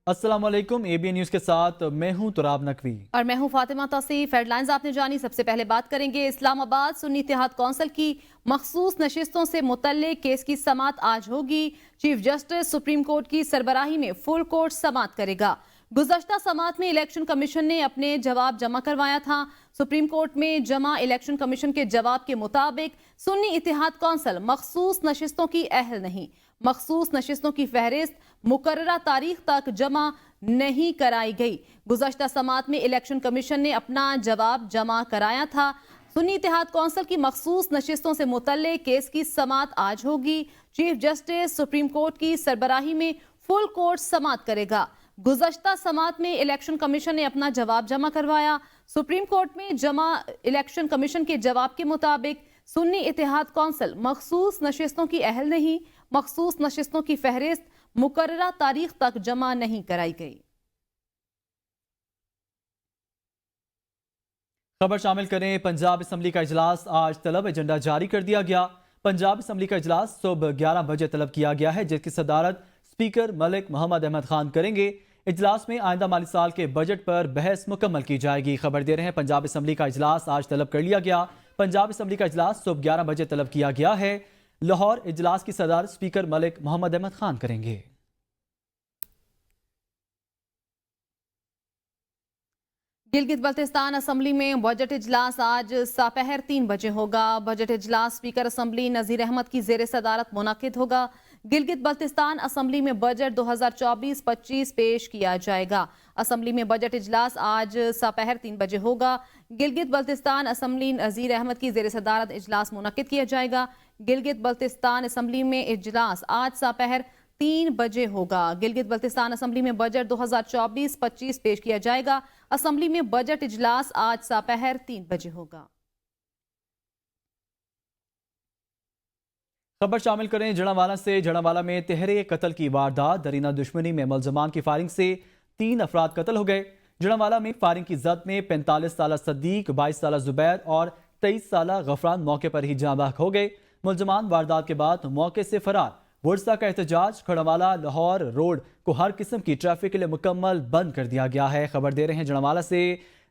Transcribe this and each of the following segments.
अस्सलाम वालेकुम। ABN news के साथ मैं हूं तुराब नकवी और मैं हूं फातिमा तौसीफ। हेडलाइंस आपने जानी। सबसे पहले बात करेंगे इस्लामाबाद सुन्नी इत्तेहाद कौंसिल की मखसूस नशिस्तों से मुतल्लिक केस की समाअत आज होगी। चीफ जस्टिस सुप्रीम कोर्ट की सरबराही में फुल कोर्ट समाअत करेगा। गुज़श्ता समाअत में इलेक्शन कमीशन ने अपने जवाब जमा करवाया था। सुप्रीम कोर्ट में जमा इलेक्शन कमीशन के जवाब के मुताबिक सुन्नी इत्तेहाद कौंसिल मखसूस नशिस्तों की अहल नहीं। मखसूस नशिस्तों की फहरिस्त मुकर्ररा तारीख तक जमा नहीं कराई गई। गुज़श्ता समाअत में इलेक्शन कमीशन ने अपना जवाब जमा कराया था। सुन्नी इत्तेहाद कौंसिल की मखसूस नशिस्तों से मुतल्लिक केस की समाअत आज होगी। चीफ जस्टिस सुप्रीम कोर्ट की सरबराही में फुल कोर्ट समाअत करेगा। गुज़श्ता समाअत में इलेक्शन कमीशन ने अपना जवाब जमा करवाया। सुप्रीम कोर्ट में जमा इलेक्शन कमीशन के जवाब के मुताबिक सुन्नी इत्तेहाद कौंसिल मखसूस नशिस्तों की अहल नहीं। मखसूस नशिस्तों की फहरिस्त मुकर्ररा तारीख तक जमा नहीं कराई गई। खबर शामिल करें। पंजाब असम्बली का इजलास आज तलब एजेंडा जारी कर दिया गया। पंजाब असम्बली का इजलास सुबह 11 बजे तलब किया गया है, जिसकी सदारत स्पीकर मलिक मोहम्मद अहमद खान करेंगे। इजलास में आइंदा माली साल के बजट पर बहस मुकम्मल की जाएगी। खबर दे रहे हैं पंजाब असम्बली का इजलास आज तलब कर लिया गया। पंजाब असम्बली का इजलास सुबह 11 बजे तलब किया गया है। लाहौर इजलास की सदारत स्पीकर मलिक मोहम्मद अहमद खान करेंगे। गिलगित बल्तिस्तान असम्बली में बजट इजलास आज दोपहर 3 बजे होगा। बजट इजलास स्पीकर असम्बली नजीर अहमद की जेर सदारत मुनक्किद होगा। गिलगित बल्तिस्तान असम्बली में बजट 2024-25 पेश किया जाएगा। असम्बली में बजट इजलास आज दोपहर 3 बजे होगा। गिलगित बल्तिस्तान असम्बली नजीर अहमद की जेर सदारत इजलास मुनक्किद किया जाएगा। गिलगित बल्तिस्तान असम्बली में इजलास आज दोपहर 3 बजे होगा। गिलगित बल्तिस्तान असम्बली में बजट 2024-25 पेश किया जाएगा। असम्बली में बजट इजलास आज दोपहर 3 बजे होगा। खबर शामिल करें जड़ावाला से। जड़ावाला में तहरे कत्ल की वारदात। दरीना दुश्मनी में मुलजमान की फायरिंग से 3 अफराद कत्ल हो गए। जड़ावाला में फायरिंग की जद में 45 साल सदीक, 22 साल जुबैर और 23 साल गफरान मौके पर ही जाँ बहक हो गए। मुलजमान वारदात के बाद मौके से फरार। वर्सा का एहतजाज। खड़ावाला लाहौर रोड को हर किस्म की ट्रैफिक के लिए मुकम्मल बंद कर दिया गया है। खबर दे रहे हैं जड़ावाला से,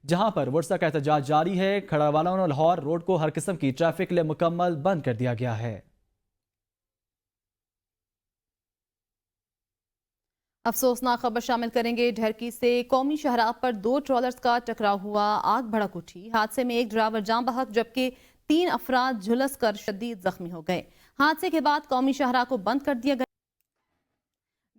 जहां पर वर्सा का एहतजाज जारी है। खड़ावाला और लाहौर रोड को हर किस्म की ट्रैफिक के लिए मुकम्मल बंद कर दिया गया है। अफसोसनाक खबर शामिल करेंगे ढरकी से। कौमी शहराब पर 2 ट्रॉलर्स का टकराव हुआ, आग भड़क उठी। हादसे में एक ड्राइवर जाँ बहक जबकि 3 अफराद झुलस कर शदीद जख्मी हो गए। हादसे के बाद कौमी शहरा को बंद कर दिया गया।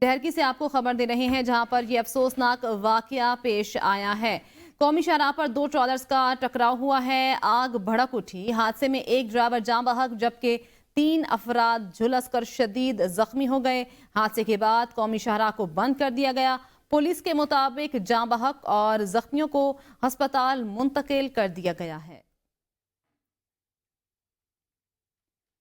ढरकी से आपको खबर दे रहे हैं, जहां पर यह अफसोसनाक वाकया पेश आया है। कौमी शहरा पर 2 ट्रॉलर्स का टकराव हुआ है, आग भड़क उठी। हादसे में एक ड्राइवर जाँ बहक जबकि 3 अफराद झुलस कर शदीद जख्मी हो गए। हादसे के बाद कौमी शहरा को बंद कर दिया गया। पुलिस के मुताबिक जाँ बहक और जख्मियों को अस्पताल मुंतकिल कर दिया गया है।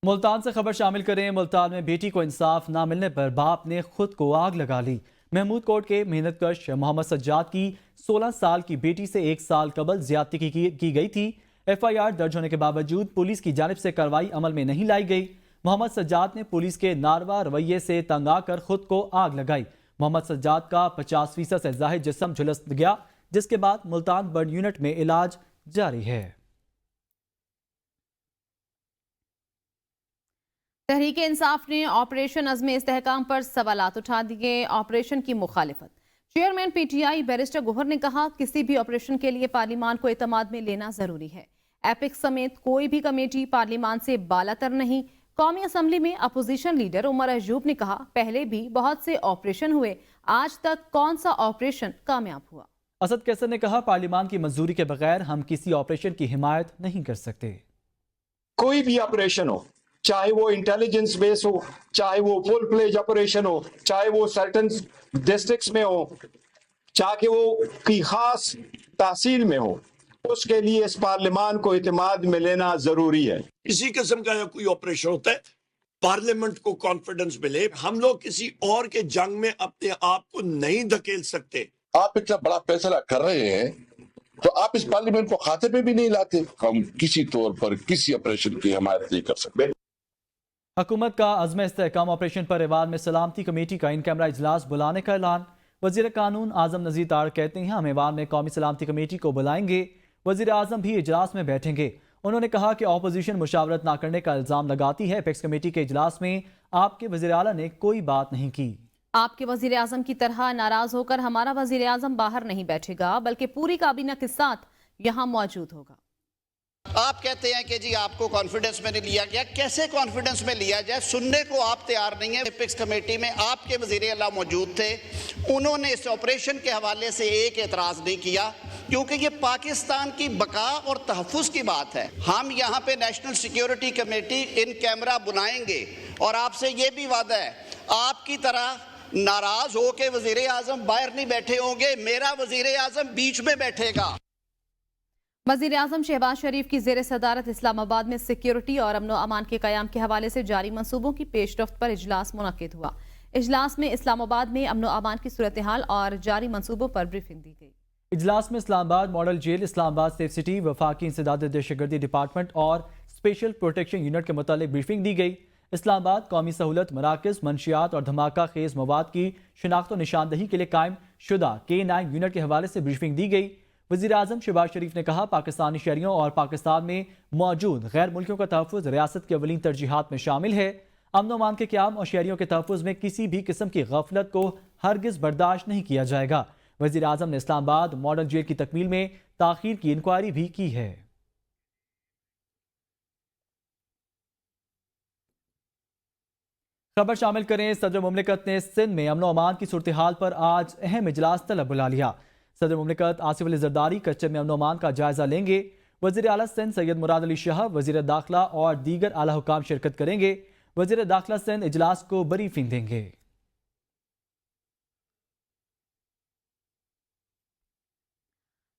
मुल्तान से खबर शामिल करें। मुल्तान में बेटी को इंसाफ ना मिलने पर बाप ने खुद को आग लगा ली। महमूद कोट के मेहनतकश मोहम्मद सज्जाद की 16 साल की बेटी से 1 साल कबल ज्यादती की गई थी। FIR दर्ज होने के बावजूद पुलिस की जानिब से कार्रवाई अमल में नहीं लाई गई। मोहम्मद सज्जाद ने पुलिस के नारवा रवैये से तंग आकर खुद को आग लगाई। मोहम्मद सज्जाद का 50% से जाहिर जिस्म झुलस गया, जिसके बाद मुल्तान बर्न यूनिट में इलाज जारी है। तहरीक इंसाफ ने ऑपरेशन अज़्म इस्तेहकाम पर सवालात उठा दिए। ऑपरेशन की मुखालिफत। चेयरमैन PTI बैरिस्टर गोहर ने कहा, किसी भी ऑपरेशन के लिए पार्लिमान को एतमाद में लेना जरूरी है। एपिक समेत कोई भी कमेटी पार्लिमान से बालातर नहीं। कौमी असम्बली में अपोजिशन लीडर उमर अयूब ने कहा, पहले भी बहुत से ऑपरेशन हुए, आज तक कौन सा ऑपरेशन कामयाब हुआ। असद कैसर ने कहा, पार्लिमान की मंजूरी के बगैर हम किसी ऑपरेशन की हिमायत नहीं कर सकते। कोई भी ऑपरेशन हो, चाहे वो इंटेलिजेंस बेस हो, चाहे वो फुल फ्लेज ऑपरेशन हो, चाहे वो सर्टन डिस्ट्रिक्ट्स में हो, चाहे वो की खास तहसील में हो, उसके लिए इस पार्लिमान को इत्मीनान में लेना जरूरी है। इसी किस्म का कोई ऑपरेशन होता है, पार्लियामेंट को कॉन्फिडेंस मिले। हम लोग किसी और के जंग में अपने आप को नहीं धकेल सकते। आप इतना बड़ा फैसला कर रहे हैं तो आप इस पार्लियामेंट को खाते पे भी नहीं लाते। हम किसी तौर पर किसी ऑपरेशन की हिमायत नहीं कर सकते। हुकूमत का अज़्म इस्तेहकाम ऑपरेशन पर रिवाद में सलामती कमेटी का इन कैमरा इजलास बुलाने का ऐलान। वज़ीर कानून आज़म नज़ीर तार कहते हैं हम ऐवान में कौमी सलामती कमेटी को बुलाएंगे। वज़ीर आज़म भी इजलास में बैठेंगे। उन्होंने कहा कि अपोजिशन मुशावरत ना करने का इल्ज़ाम लगाती है। एपेक्स कमेटी के इजलास में आपके वज़ीर आला ने कोई बात नहीं की। आपके वज़ीर आज़म की तरह नाराज होकर हमारा वज़ीर आज़म बाहर नहीं बैठेगा, बल्कि पूरी काबीना के साथ यहाँ मौजूद होगा। आप कहते हैं कि जी आपको कॉन्फिडेंस में नहीं लिया गया। कैसे कॉन्फिडेंस में लिया जाए, सुनने को आप तैयार नहीं है। एपेक्स कमेटी में आपके वज़ीर आला मौजूद थे, उन्होंने इस ऑपरेशन के हवाले से एक एतराज़ नहीं किया, क्योंकि ये पाकिस्तान की बका और तहफ़्फ़ुज़ की बात है। हम यहाँ पे national security committee in camera बुलाएंगे और आपसे ये भी वादा है, आपकी तरह नाराज हो के वज़ीर आज़म बाहर नहीं बैठे होंगे, मेरा वज़ीर आज़म बीच में बैठेगा। वज़ीर आज़म शहबाज शरीफ की ज़ेर सदारत इस्लामाबाद में सिक्योरिटी और अमन व अमान के क़याम के हवाले से जारी मंसूबों की पेशरफ्त पर इजलास मुनक़िद हुआ। इजलास में इस्लामाबाद में अमन व अमान की सूरत हाल और जारी मंसूबों पर ब्रीफिंग दी गई। इजलास में Islamabad model jail, Islamabad safe city, वफाकी इंसदाद दहशतगर्दी डिपार्टमेंट और स्पेशल प्रोटेक्शन यूनिट के मुतालिक ब्रीफिंग दी गई। इस्लामाबाद कौमी सहूलत मराकज़, मंशियात और धमाका खेज मवाद की शनाख्त और निशानदही के लिए कायम शुदा K9 यूनिट के हवाले से ब्रीफिंग दी गई। वज़ीर आज़म शहबाज शरीफ ने कहा पाकिस्तानी शहरियों और पाकिस्तान में मौजूद गैर मुल्कियों का तहफ़्फ़ुज़ रियासत की अवलीन तरजीहात में शामिल है। अमन व अमान के क़याम और शहरियों के तहफ़्फ़ुज़ में किसी भी किस्म की गफलत को हरगिज़ बर्दाश्त नहीं किया जाएगा। वज़ीर आज़म ने इस्लामाबाद मॉडल जेल की तकमील में ताख़ीर की इंक्वायरी भी की है। खबर शामिल करें, सदर मुमलिकत ने सिंध में अमन व अमान की सूरत हाल पर आज अहम इजलास तलब बुला लिया। सदर मुमलिकत आसिफ अली जरदारी कच्चर में अमन व अमान का जायजा लेंगे। वज़ीर आला सिंध सैयद मुराद अली शाह, वज़ीर दाखिला और दीगर आला हुकाम शिरकत करेंगे। वज़ीर दाखिला सिंध इजलास को ब्रीफिंग देंगे।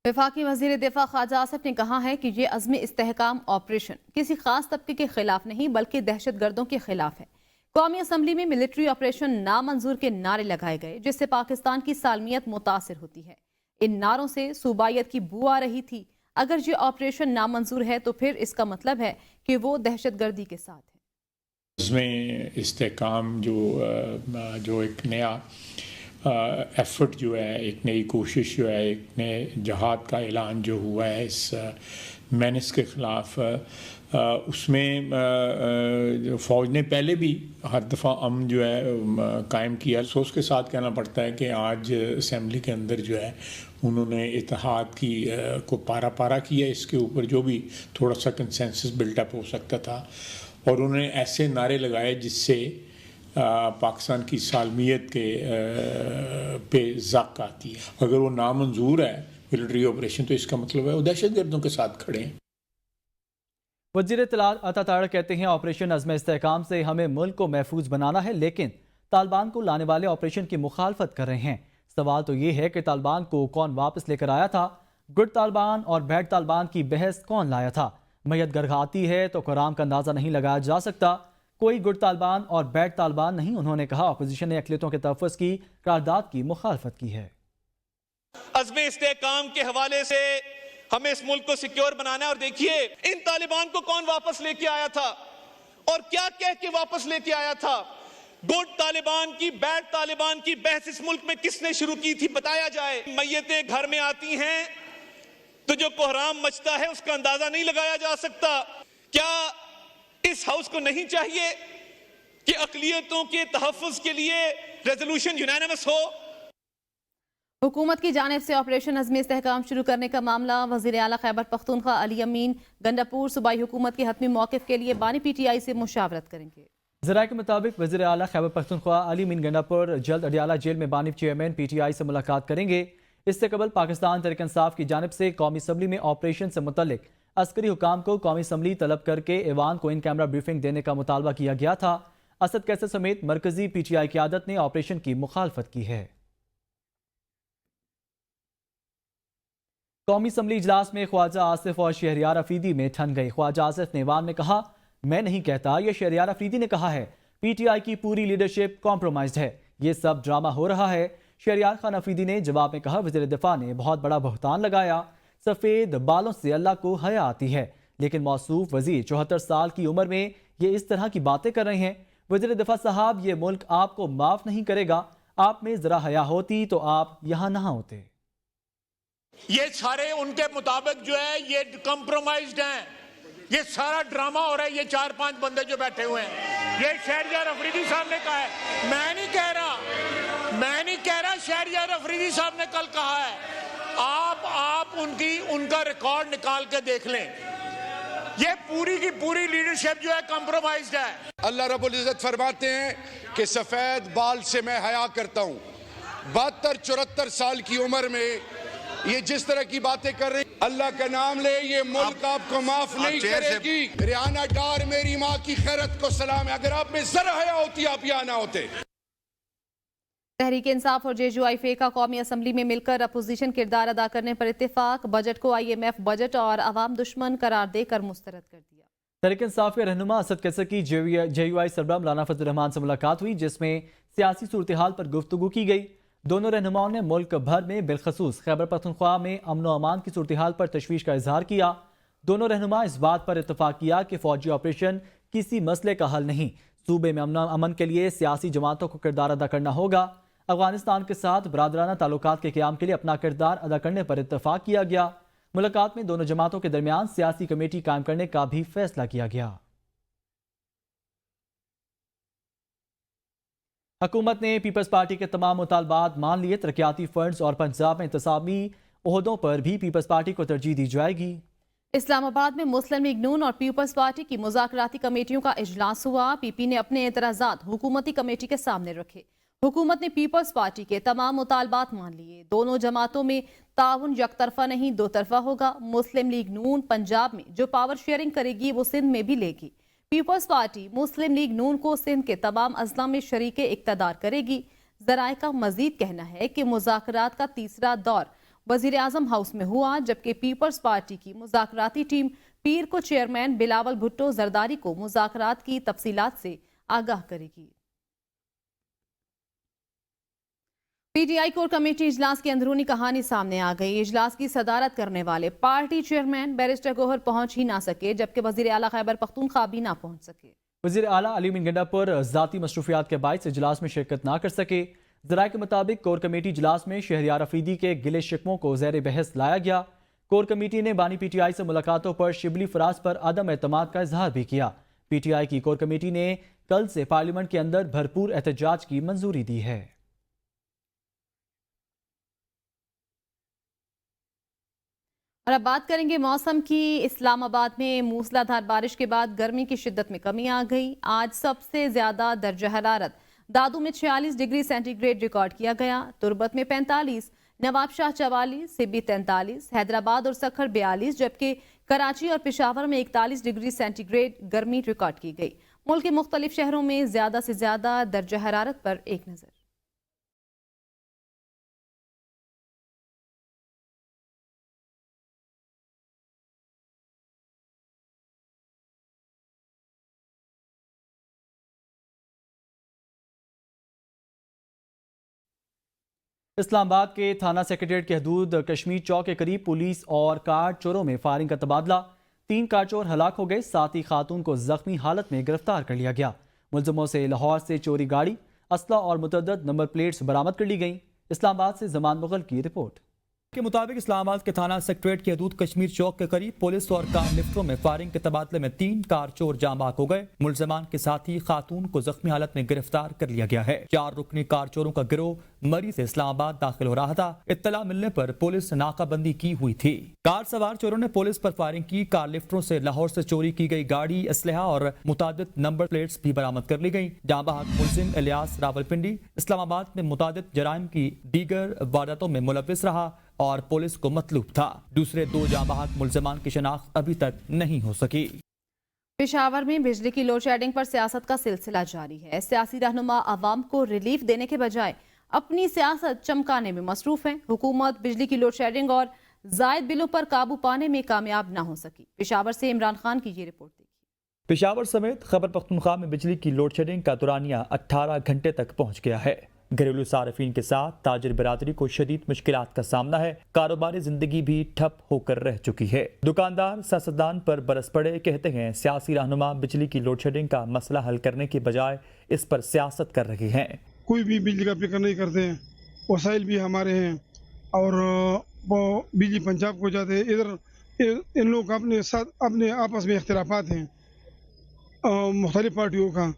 वफाकी वज़ीर दिफा ख्वाजा आसिफ ने कहा है कि ये अज़्म इस्तेहकाम ऑपरेशन किसी खास तबके के खिलाफ नहीं बल्कि दहशत गर्दों के खिलाफ है। कौमी असम्बली में मिलिट्री ऑपरेशन नामंजूर के नारे लगाए गए, जिससे पाकिस्तान की सालमियत मुतासिर होती है। इन नारों से सूबायत की बू आ रही थी। अगर ये ऑपरेशन नामंजूर है तो फिर इसका मतलब है कि वो दहशत गर्दी के साथ है। इसमें इस्तेहकाम जो एक नया एफर्ट जो है, एक नई कोशिश जो है, एक नए जहाद का ऐलान जो हुआ है इस मेनेस के ख़िलाफ़, उसमें फ़ौज ने पहले भी हर दफ़ा अमन जो है कायम किया। अफसोस के साथ कहना पड़ता है कि आज असम्बली के अंदर जो है उन्होंने इत्तेहाद की को पारा किया, इसके ऊपर जो भी थोड़ा सा कंसेंसस बिल्टअप हो सकता था, और उन्होंने ऐसे नारे लगाए जिससे पाकिस्तान की सालमियत के पे ज़ाक आती है। अगर वो नामंजूर है मिलिट्री ऑपरेशन तो इसका मतलब है वो दहशत गर्दों के साथ खड़े हैं। वज़ीर इत्तलात अता तारड़ कहते हैं ऑपरेशन अज़्म इस्तेहकाम से हमें मुल्क को महफूज बनाना है, लेकिन तालिबान को लाने वाले ऑपरेशन की मुखालफत कर रहे हैं। सवाल तो ये है कि तालिबान को कौन वापस लेकर आया था? गुड तालिबान और बैड तालिबान की बहस कौन लाया था? मैयत गरगाती है तो कुरान का अंदाज़ा नहीं लगाया जा सकता। कोई गुड तालिबान और बैड तालिबान नहीं। उन्होंने कहा अपोजिशन ने अक़लियतों के तहफ़्फ़ुज़ की करारदाद की मुखालफत की है। अज़्म इस्तेहकाम के हवाले से हमें इस मुल्क को सिक्योर बनाना है। और देखिए इन तालिबान को कौन वापस लेके आया था और क्या कह के वापस लेके आया था? गुड तालिबान की बैड तालिबान की बहस इस मुल्क में किसने शुरू की थी? बताया जाए। मैयतें घर में आती हैं तो जो कोहराम मचता है उसका अंदाजा नहीं लगाया जा सकता। क्या इस हाउस को नहीं चाहिए कि अक़लियतों के तहफ़्फ़ुज़ के लिए रेजोल्यूशन यूनानिमस हो? हुकूमत की जानिब से ऑपरेशन अज़्म इस्तेहकाम शुरू करने का मामला वज़ीर आला खैबर पख्तूनख्वा अली अमीन गंडापुर सूबाई हुकूमत के हतमी मौक़िफ़ के लिए बानी PTI से मुशावरत करेंगे। ज़राए के मुताबिक वज़ीर आला खैबर पख्तूनख्वा अली अमीन गंडापुर जल्द अडियाला जेल में बानी चेयरमैन PTI से मुलाकात करेंगे। इससे कबल पाकिस्तान तहरीक इंसाफ की जानिब से कौमी असम्बली में ऑपरेशन से मुतल्लिक अस्करी हुकाम को कौमी असम्बली तलब करके ऐवान को इन कैमरा ब्रीफिंग देने का मुतालबा किया गया था। असद कैसर समेत मरकजी PTI क़यादत ने ऑपरेशन की मुखालफत की है। कौमी असम्बली इजलास में ख्वाजा आसिफ और शहरियार अफरीदी में ठन गई। ख्वाजा आसिफ ने ऐवान में कहा, मैं नहीं कहता, यह शहरियार अफरीदी ने कहा है। PTI की पूरी लीडरशिप कॉम्प्रोमाइज्ड है, ये सब ड्रामा हो रहा है। शहरियार खान अफरीदी ने जवाब में कहा, वज़ीर दिफा ने बहुत बड़ा बहतान लगाया। सफ़ेद बालों से अल्लाह को हया आती है, लेकिन मौसूफ वज़ीर 74 साल की उम्र में ये इस तरह की बातें कर रहे हैं। वज़ीर दिफा साहब, ये मुल्क आपको माफ़ नहीं करेगा। آپ میں ذرا حیا ہوتی تو آپ یہاں نہ ہوتے۔ یہ سارے ان کے مطابق جو ہے یہ کمپرومائزڈ ہیں، یہ سارا ڈرامہ ہو رہا ہے۔ یہ 4-5 بندے جو بیٹھے ہوئے ہیں، یہ شہریار افریدی صاحب نے کہا ہے، میں نہیں کہہ رہا، شہریار افریدی صاحب نے کل کہا ہے۔ آپ ان کا ریکارڈ نکال کے دیکھ لیں، یہ پوری کی پوری لیڈرشپ جو ہے کمپرومائزڈ ہے۔ اللہ رب العزت فرماتے ہیں کہ سفید بال سے میں حیا کرتا ہوں۔ 72-74 سال کی عمر میں یہ جس طرح کی باتیں کر رہے ہیں، اللہ کا نام لے، یہ ملک آپ کو معاف نہیں کرے گی۔ ریانہ ڈار میری ماں کی خیرت کو سلام ہے، اگر آپ میں ذرا حیا ہوتی آپ یہاں نہ ہوتے۔ تحریک انصاف اور JUIF کا قومی اسمبلی میں مل کر اپوزیشن کردار ادا کرنے پر اتفاق، بجٹ کو IMF بجٹ اور عوام دشمن قرار دے کر مسترد کر دیا۔ تحریک انصاف کے رہنما اسد کیسر کی JUI سربراہ مولانا فضل الرحمان سے ملاقات ہوئی، جس میں سیاسی صورتحال پر گفتگو کی گئی۔ دونوں رہنماؤں نے ملک بھر میں بالخصوص خیبر پختونخوا میں امن و امان کی صورتحال پر تشویش کا اظہار کیا۔ دونوں رہنما اس بات پر اتفاق کیا کہ فوجی آپریشن کسی مسئلے کا حل نہیں، صوبے میں امن کے لیے سیاسی جماعتوں کو کردار ادا کرنا ہوگا۔ افغانستان کے ساتھ برادرانہ تعلقات کے قیام کے لیے اپنا کردار ادا کرنے پر اتفاق کیا گیا۔ ملاقات میں دونوں جماعتوں کے درمیان سیاسی کمیٹی قائم کرنے کا بھی فیصلہ کیا گیا۔ حکومت نے پیپلز پارٹی کے تمام مطالبات مان لیے، ترقیاتی فنڈز اور پنجاب میں انتظامی عہدوں پر بھی پیپلز پارٹی کو ترجیح دی جائے گی۔ اسلام آباد میں مسلم لیگ نون اور پیپلز پارٹی کی مذاکراتی کمیٹیوں کا اجلاس ہوا۔ PP نے اپنے اعتراضات حکومتی کمیٹی کے سامنے رکھے۔ حکومت نے پیپلز پارٹی کے تمام مطالبات مان لیے۔ دونوں جماعتوں میں تعاون یک طرفہ نہیں، دو طرفہ ہوگا۔ مسلم لیگ نون پنجاب میں جو پاور شیئرنگ کرے گی وہ سندھ میں بھی لے گی۔ پیپلز پارٹی مسلم لیگ نون کو سندھ کے تمام اضلاع میں شریک اقتدار کرے گی۔ ذرائع کا مزید کہنا ہے کہ مذاکرات کا تیسرا دور وزیر اعظم ہاؤس میں ہوا، جبکہ پیپلز پارٹی کی مذاکراتی ٹیم پیر کو چیئرمین بلاول بھٹو زرداری کو مذاکرات کی تفصیلات سے آگاہ کرے گی۔ PTI کور کمیٹی اجلاس کی اندرونی کہانی سامنے آ گئی۔ اجلاس کی صدارت کرنے والے پارٹی چیئرمین بیرسٹر گوہر پہنچ ہی نہ سکے، جبکہ وزیر اعلیٰ خیبر پختونخوا بھی نہ پہنچ سکے۔ وزیر اعلیٰ علی امین گنڈا پر ذاتی مصروفیات کے باعث اجلاس میں شرکت نہ کر سکے۔ ذرائع کے مطابق کور کمیٹی اجلاس میں شہریار افریدی کے گلے شکووں کو زیر بحث لایا گیا۔ کور کمیٹی نے بانی PTI سے ملاقاتوں پر شبلی فراز پر عدم اعتماد کا اظہار بھی کیا۔ PTI کی کور کمیٹی نے کل سے پارلیمنٹ کے اندر بھرپور احتجاج کی منظوری دی ہے۔ اور اب بات کریں گے موسم کی۔ اسلام آباد میں موسلا دھار بارش کے بعد گرمی کی شدت میں کمی آ گئی۔ آج سب سے زیادہ درجہ حرارت دادو میں 46 ڈگری سینٹی گریڈ ریکارڈ کیا گیا، تربت میں 45، نواب شاہ 44، سبی 43، حیدرآباد اور سکھر 42، جبکہ کراچی اور پشاور میں 41 ڈگری سینٹی گریڈ گرمی ریکارڈ کی گئی۔ ملک کے مختلف شہروں میں زیادہ سے زیادہ درجہ حرارت پر ایک نظر۔ اسلام آباد کے تھانہ سیکریٹریٹ کی حدود کشمیر چوک کے قریب پولیس اور کار چوروں میں فائرنگ کا تبادلہ، 3 کار چور ہلاک ہو گئے، 7 خاتون کو زخمی حالت میں گرفتار کر لیا گیا۔ ملزموں سے لاہور سے چوری گاڑی، اسلحہ اور متعدد نمبر پلیٹس برآمد کر لی گئیں۔ اسلام آباد سے زمان مغل کی رپورٹ کے مطابق اسلام آباد کے تھانہ سیکریٹریٹ کی حدود کشمیر چوک کے قریب پولیس اور کار لفٹوں میں فائرنگ کے تبادلے میں 3 کار چور جاں بحق ہو گئے۔ ملزمان کے ساتھ ہی خاتون کو زخمی حالت میں گرفتار کر لیا گیا ہے۔ 4 رکنی کار چوروں کا گروہ مری سے اسلام آباد داخل ہو رہا تھا۔ اطلاع ملنے پر پولیس نے ناکہ بندی کی ہوئی تھی۔ کار سوار چوروں نے پولیس پر فائرنگ کی۔ کار لفٹوں سے لاہور سے چوری کی گئی گاڑی، اسلحہ اور متعدد نمبر پلیٹس بھی برآمد کر لی گئی۔ جاں بحق ملزم الیاس راولپنڈی اسلام آباد میں متعدد جرائم کی دیگر وارداتوں میں ملوث رہا اور پولیس کو مطلوب تھا۔ دوسرے 2 جاں بحق ملزمان کی شناخت ابھی تک نہیں ہو سکی۔ پشاور میں بجلی کی لوڈ شیڈنگ پر سیاست کا سلسلہ جاری ہے۔ سیاسی رہنما عوام کو ریلیف دینے کے بجائے اپنی سیاست چمکانے میں مصروف ہیں۔ حکومت بجلی کی لوڈ شیڈنگ اور زائد بلوں پر قابو پانے میں کامیاب نہ ہو سکی۔ پشاور سے عمران خان کی یہ رپورٹ دیکھیے۔ پشاور سمیت خیبر پختونخوا میں بجلی کی لوڈ شیڈنگ کا دورانیہ 18 گھنٹے تک پہنچ گیا ہے۔ گھریلو صارفین کے ساتھ تاجر برادری کو شدید مشکلات کا سامنا ہے۔ کاروباری زندگی بھی ٹھپ ہو کر رہ چکی ہے۔ دکاندار سیاستدان پر برس پڑے، کہتے ہیں سیاسی رہنما بجلی کی لوڈ شیڈنگ کا مسئلہ حل کرنے کے بجائے اس پر سیاست کر رہے ہیں۔ कोई भी बिजली का फिक्र नहीं करते हैं, वसाइल भी हमारे हैं और वो बिजली पंजाब को जाते हैं। इधर इन लोगों का अपने साथ अपने आपस में इख्तिलाफात हैं मुख्तलिफ पार्टियों का,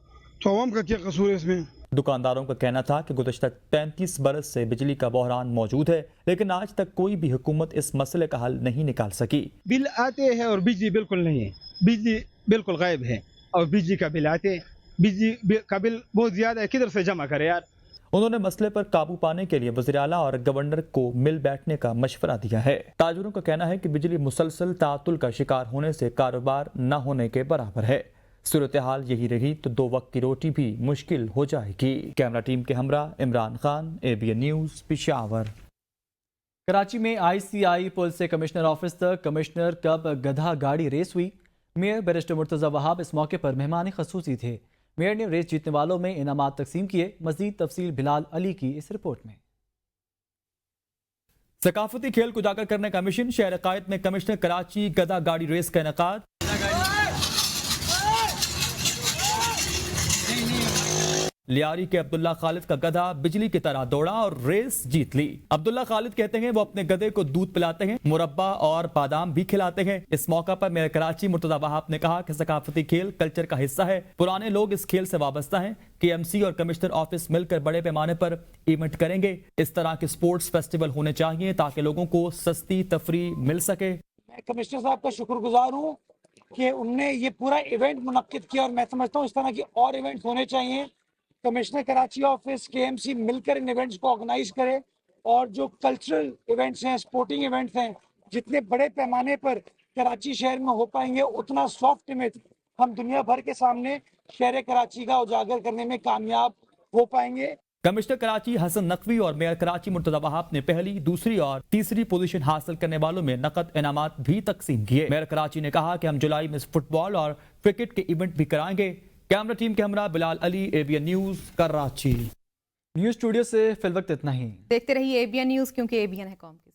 तो अवाम का क्या कसूर है इसमें? दुकानदारों का कहना था कि गुज़श्ता 35 बरस से बिजली का बहरान मौजूद है, लेकिन आज तक कोई भी हुकूमत इस मसले का हल नहीं निकाल सकी। बिल आते हैं और बिजली बिल्कुल नहीं है, बिजली बिल्कुल गायब है और बिजली का बिल आते, बिजली का बिल बहुत ज़्यादा है, किधर से जमा करे यार। उन्होंने मसले पर काबू पाने के लिए वज़ीर आला और गवर्नर को मिल बैठने का मशवरा दिया है। ताजुरों का कहना है कि बिजली मुसलसल तातुल का शिकार होने से कारोबार न होने के बराबर है। सूरत हाल यही रही तो 2 वक्त की रोटी भी मुश्किल हो जाएगी। कैमरा टीम के हमरा इमरान खान, ABN न्यूज़, पेशावर। कराची में ICI पुल से कमिश्नर ऑफिस तक कमिश्नर कप गधा गाड़ी रेस हुई। मेयर बैरिस्टर मुर्तज़ा वहाब इस मौके पर मेहमान खसूसी थे। मेयर ने रेस जीतने वालों में इनामात तकसीम किए। मजीद तफसील बिलाल अली की इस रिपोर्ट में। सकाफती खेल को उजागर करने का मिशन, शहर कायद में कमिश्नर कराची गधा गाड़ी रेस का इनेकाद। लियारी के अब्दुल्ला खालिद का गधा बिजली की तरह दौड़ा और रेस जीत ली। अब्दुल्ला खालिद कहते हैं वो अपने गधे को दूध पिलाते हैं, मुरब्बा और बादाम भी खिलाते हैं। इस मौका पर मेयर कराची मुर्तज़ा वहाब ने कहा कि सकाफती खेल कल्चर का हिस्सा है, पुराने लोग इस खेल से वाबस्ता हैं। KMC और कमिश्नर ऑफिस मिलकर बड़े पैमाने पर इवेंट करेंगे। इस तरह के स्पोर्ट्स फेस्टिवल होने चाहिए ताकि लोगों को सस्ती तफरी मिल सके। मैं कमिश्नर साहब का शुक्रगुजार हूँ कि उनने ये पूरा इवेंट मुनक्किद किया और मैं समझता हूँ इस तरह के और इवेंट्स होने चाहिए। कमिश्नर कराची ऑफिस KMC मिलकर इन इवेंट्स को ऑर्गेनाइज करे और जो कल्चरल इवेंट्स हैं, स्पोर्टिंग इवेंट्स हैं, जितने बड़े पैमाने पर कराची शहर में हो पाएंगे उतना सॉफ्ट इमेज हम दुनिया भर के सामने शहर कराची का उजागर करने में कामयाब हो पाएंगे। कमिश्नर कराची हसन नकवी और मेयर कराची मुर्तज़ा वहाब ने पहली, दूसरी और तीसरी पोजीशन हासिल करने वालों में नकद इनामात भी तकसीम किए। मेयर कराची ने कहा कि हम जुलाई में फुटबॉल और क्रिकेट के इवेंट भी कराएंगे। कैमरा टीम के हमरा Bilal Ali, ABN news, Karachi. News studio से फिल वक्त इतना ही। देखते रहिए ABN न्यूज़, क्योंकि ABN है कौम की।